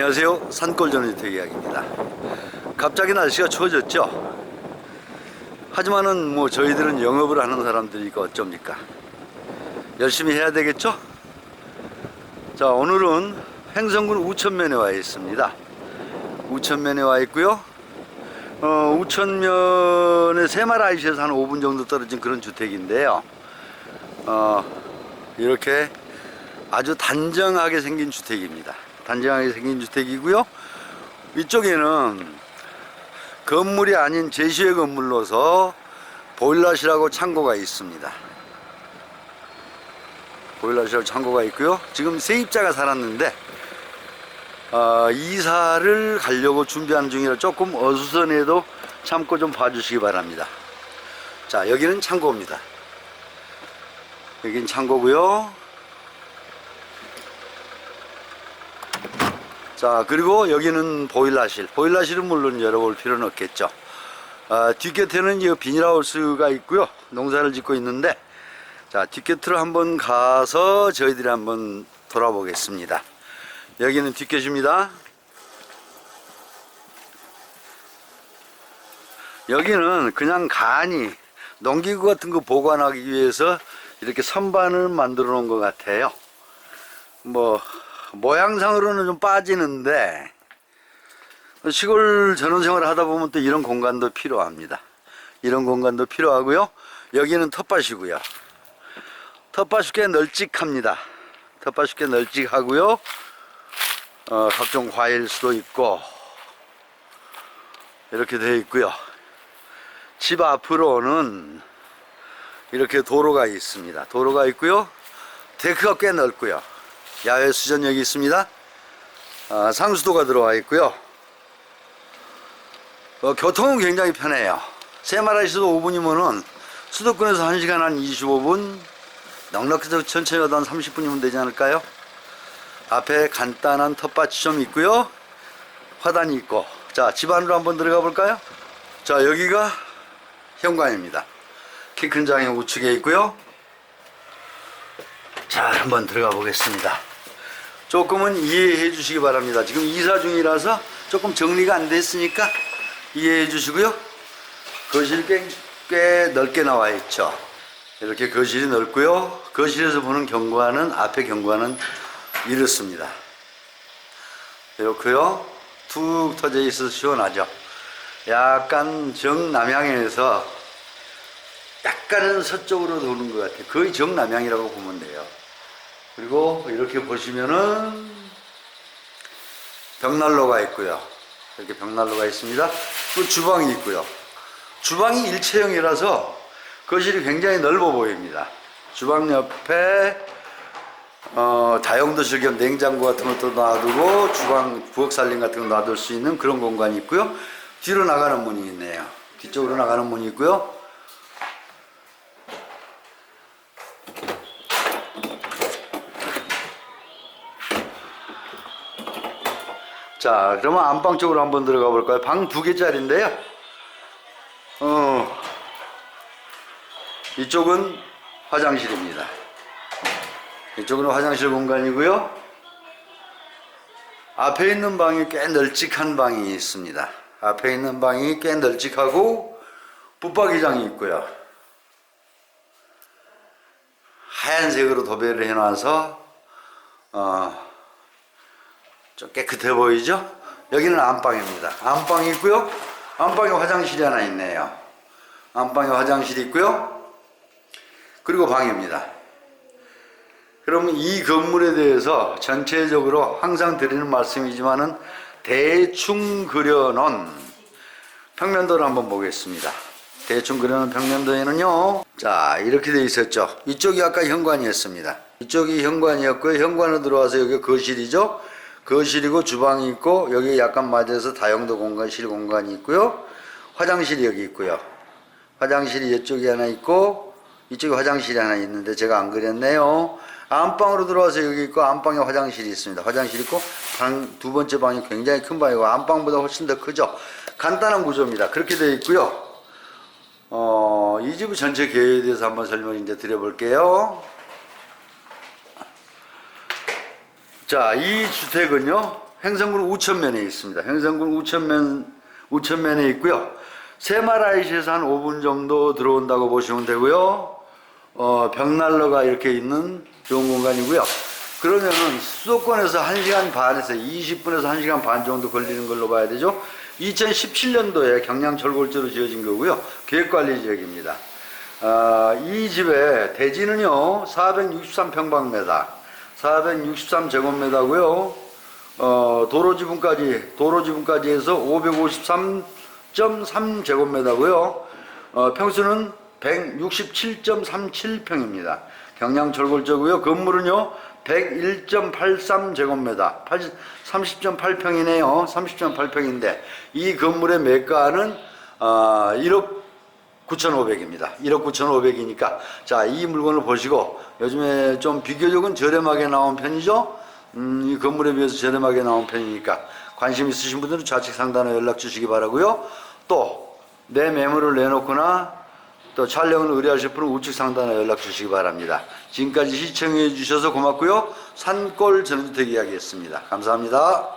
안녕하세요. 산골 전원주택 이야기입니다. 갑자기 날씨가 추워졌죠. 하지만은 뭐 저희들은 영업을 하는 사람들이니까 어쩝니까? 열심히 해야 되겠죠? 자, 오늘은 횡성군 우천면에 와 있습니다. 우천면에 와 있고요. 우천면에 새마을IC에서 한 5분 정도 떨어진 그런 주택인데요. 이렇게 아주 단정하게 생긴 주택입니다. 단정하게 생긴 주택이고요. 이쪽에는 건물이 아닌 제시의 건물로서 보일러실하고 창고가 있습니다. 보일러실하고 창고가 있고요. 지금 세입자가 살았는데 이사를 가려고 준비하는 중이라 조금 어수선해도 참고 좀 봐주시기 바랍니다. 자, 여기는 창고입니다. 여기는 창고고요. 자, 그리고 여기는 보일러실. 보일러실은 물론 열어볼 필요는 없겠죠. 뒷곁에는 이 비닐하우스가 있고요. 농사를 짓고 있는데, 자, 뒷곁으로 한번 가서 저희들이 한번 돌아보겠습니다. 여기는 뒷곁입니다. 여기는 그냥 간이 농기구 같은 거 보관하기 위해서 이렇게 선반을 만들어 놓은 것 같아요. 뭐 모양상으로는 좀 빠지는데 시골 전원생활을 하다 보면 또 이런 공간도 필요합니다. 이런 공간도 필요하고요. 여기는 텃밭이고요. 텃밭이 꽤 널찍합니다. 텃밭이 꽤 널찍하고요. 각종 과일 수도 있고 이렇게 되어 있고요. 집 앞으로는 이렇게 도로가 있습니다. 도로가 있고요. 데크가 꽤 넓고요. 야외 수전역이 있습니다. 상수도가 들어와 있고요. 교통은 굉장히 편해요. 새마을IC에서 5분이면은 수도권에서 1시간 한 25분, 넉넉해서 천천히 가도 한 30분이면 되지 않을까요? 앞에 간단한 텃밭이 좀 있고요. 화단이 있고. 자, 집 안으로 한번 들어가 볼까요? 자, 여기가 현관입니다. 키 큰 장이 우측에 있고요. 자, 한번 들어가 보겠습니다. 조금은 이해해 주시기 바랍니다. 지금 이사 중이라서 조금 정리가 안 됐으니까 이해해 주시고요. 거실이 꽤 넓게 나와 있죠. 이렇게 거실이 넓고요. 거실에서 보는 경관은, 앞에 경관은 이렇습니다. 이렇고요. 툭 터져 있어서 시원하죠. 약간 정남향에서 약간은 서쪽으로 도는 것 같아요. 거의 정남향이라고 보면 돼요. 그리고 이렇게 보시면은 벽난로가 있고요. 이렇게 벽난로가 있습니다. 또 주방이 있고요. 주방이 일체형이라서 거실이 굉장히 넓어 보입니다. 주방 옆에 다용도실 겸 냉장고 같은 것도 놔두고 주방 부엌살림 같은 거 놔둘 수 있는 그런 공간이 있고요. 뒤로 나가는 문이 있네요. 뒤쪽으로 나가는 문이 있고요. 자, 그러면 안방 쪽으로 한번 들어가 볼까요? 방 2개짜리인데요. 이쪽은 화장실입니다. 이쪽은 화장실 공간이고요. 앞에 있는 방이 꽤 널찍한 방이 있습니다. 앞에 있는 방이 꽤 널찍하고 붙박이장이 있고요. 하얀색으로 도배를 해놔서 좀 깨끗해 보이죠? 여기는 안방입니다. 안방이 있고요. 안방에 화장실이 하나 있네요. 안방에 화장실이 있고요. 그리고 방입니다. 그러면 이 건물에 대해서 전체적으로 항상 드리는 말씀이지만은 대충 그려놓은 평면도를 한번 보겠습니다. 대충 그려놓은 평면도에는요. 자, 이렇게 되어 있었죠. 이쪽이 아까 현관이었습니다. 이쪽이 현관이었고요. 현관으로 들어와서 여기 거실이죠. 거실이고 주방이 있고 여기 약간 맞아서 다용도 공간실 공간이 있고요. 화장실이 여기 있고요. 화장실이 이쪽에 하나 있고 이쪽에 화장실이 하나 있는데 제가 안 그렸네요. 안방으로 들어와서 여기 있고 안방에 화장실이 있습니다. 화장실이 있고 방, 두 번째 방이 굉장히 큰 방이고 안방보다 훨씬 더 크죠. 간단한 구조입니다. 그렇게 되어 있고요. 이 집 전체 계획에 대해서 한번 설명을 이제 드려볼게요. 자, 이 주택은요, 행성군 우천면에 있습니다. 행성군 우천면에 있고요. 세마라이시에서 한 5분 정도 들어온다고 보시면 되고요. 벽난로가 이렇게 있는 좋은 공간이고요. 그러면은 수도권에서 1시간 반에서 20분에서 1시간 반 정도 걸리는 걸로 봐야 되죠. 2017년도에 경량철골지로 지어진 거고요. 계획관리지역입니다. 이 집의 대지는요 463평방미터 463제곱미터고요. 도로 지분까지 해서 553.3제곱미터고요. 평수는 167.37평입니다. 경량철골지고요. 건물은요 101.83제곱미터 30.8평이네요. 30.8평인데 이 건물의 매가는 1억 9,500입니다. 1억 9,500이니까 자, 이 물건을 보시고 요즘에 좀 비교적은 저렴하게 나온 편이죠. 이 건물에 비해서 저렴하게 나온 편이니까 관심 있으신 분들은 좌측 상단에 연락 주시기 바라고요. 또 내 매물을 내놓거나 또 촬영을 의뢰하실 분은 우측 상단에 연락 주시기 바랍니다. 지금까지 시청해 주셔서 고맙고요. 산골 전원주택 이야기였습니다. 감사합니다.